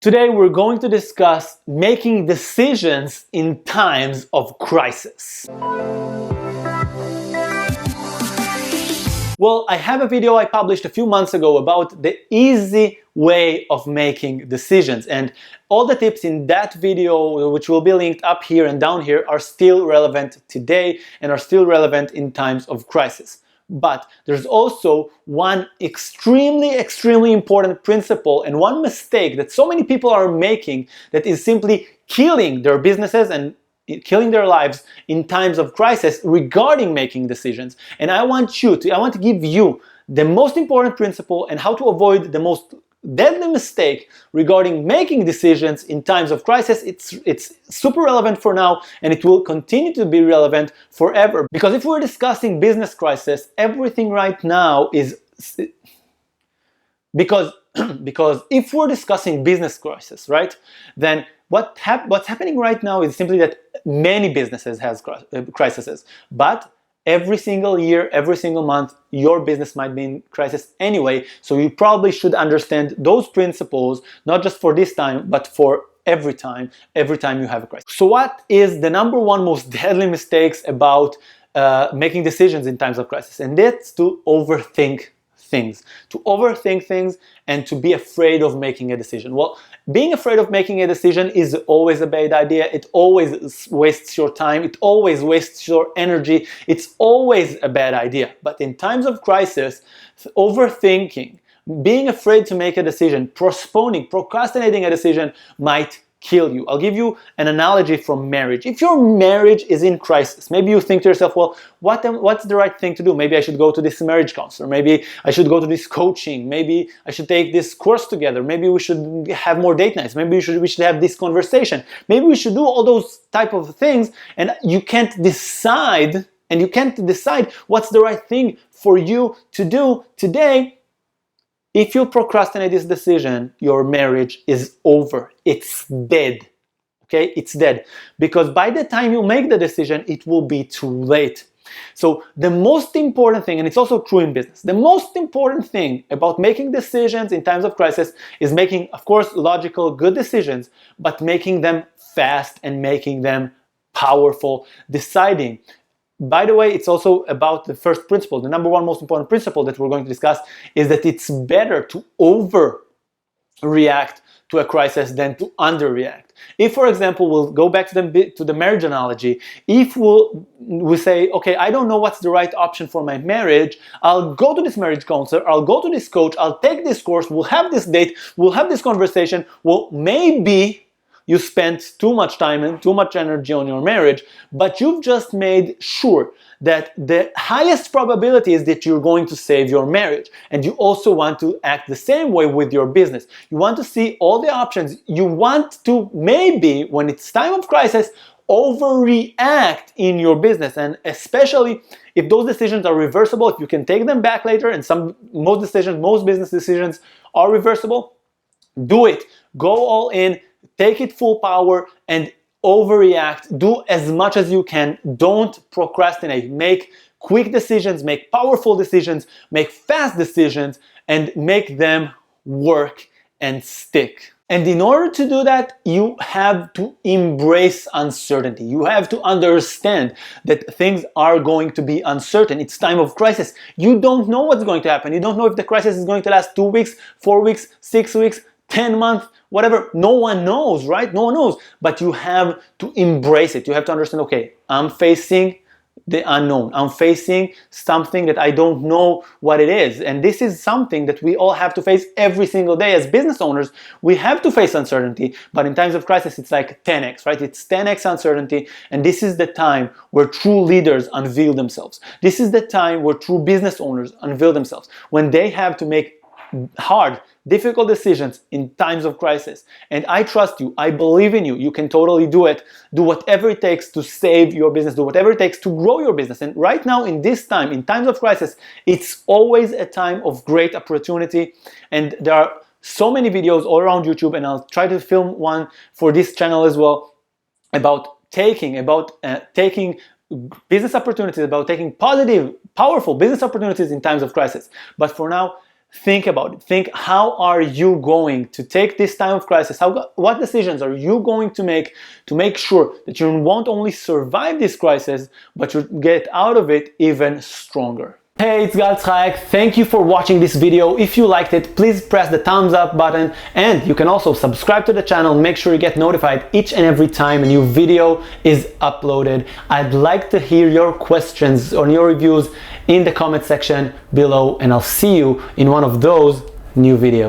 Today we're going to discuss making decisions in times of crisis. Well, I have a video I published a few months ago about the easy way of making decisions, and all the tips in that video, which will be linked up here and down here, are still relevant today and are still relevant in times of crisis. But there's also one extremely important principle and one mistake that so many people are making that is simply killing their businesses and killing their lives in times of crisis regarding making decisions. And I want to give you the most important principle and how to avoid the most deadly mistake regarding making decisions in times of crisis. It's super relevant for now, and it will continue to be relevant forever. Because if we're discussing business crisis, everything right now is because if we're discussing business crisis, right, then what's happening right now is simply that many businesses has crises, but every single year, every single month, your business might be in crisis anyway. So you probably should understand those principles, not just for this time, but for every time you have a crisis. So what is the number one most deadly mistakes about making decisions in times of crisis? And that's to overthink things. To overthink things and to be afraid of making a decision. Well, being afraid of making a decision is always a bad idea. It always wastes your time. It always wastes your energy. It's always a bad idea. But in times of crisis, overthinking, being afraid to make a decision, postponing, procrastinating a decision might kill you. I'll give you an analogy from marriage. If your marriage is in crisis, maybe you think to yourself, well, what's the right thing to do? Maybe I should go to this marriage counselor. Maybe I should go to this coaching. Maybe I should take this course together. Maybe we should have more date nights. Maybe we should have this conversation. Maybe we should do all those type of things, and you can't decide, what's the right thing for you to do today. If you procrastinate this decision, your marriage is over. It's dead. Okay? It's dead. Because by the time you make the decision, it will be too late. So the most important thing, and it's also true in business, the most important thing about making decisions in times of crisis is making, of course, logical, good decisions, but making them fast and making them powerful, deciding. By the way, it's also about the first principle. The number one most important principle that we're going to discuss is that it's better to overreact to a crisis than to underreact. If, for example, we'll go back to the marriage analogy, if we say, okay, I don't know what's the right option for my marriage, I'll go to this marriage counselor, I'll go to this coach, I'll take this course, we'll have this date, we'll have this conversation, well, maybe you spent too much time and too much energy on your marriage, but you've just made sure that the highest probability is that you're going to save your marriage. And you also want to act the same way with your business. You want to see all the options. You want to maybe, when it's time of crisis, overreact in your business. And especially if those decisions are reversible, if you can take them back later, and most business decisions are reversible, do it. Go all in. Take it full power and overreact. Do as much as you can. Don't procrastinate. Make quick decisions, make powerful decisions, make fast decisions, and make them work and stick. And in order to do that, you have to embrace uncertainty. You have to understand that things are going to be uncertain. It's time of crisis. You don't know what's going to happen. You don't know if the crisis is going to last 2 weeks, 4 weeks, 6 weeks, 10 months, whatever. No one knows, right? No one knows. But you have to embrace it. You have to understand, okay, I'm facing the unknown. I'm facing something that I don't know what it is. And this is something that we all have to face every single day. As business owners, we have to face uncertainty. But in times of crisis, it's like 10x, right? It's 10x uncertainty. And this is the time where true leaders unveil themselves. This is the time where true business owners unveil themselves. When they have to make hard, difficult decisions in times of crisis. And I trust you. I believe in you. You can totally do it. Do whatever it takes to save your business. Do whatever it takes to grow your business. And right now, in this time, in times of crisis, it's always a time of great opportunity. And there are so many videos all around YouTube, and I'll try to film one for this channel as well about taking business opportunities, about taking positive, powerful business opportunities in times of crisis. But for now, think about it. Think, how are you going to take this time of crisis? What decisions are you going to make sure that you won't only survive this crisis, but you get out of it even stronger? Hey, it's Tzhayek. Thank you for watching this video. If you liked it, please press the thumbs up button, and you can also subscribe to the channel. Make sure you get notified each and every time a new video is uploaded. I'd like to hear your questions or your reviews in the comment section below, and I'll see you in one of those new videos.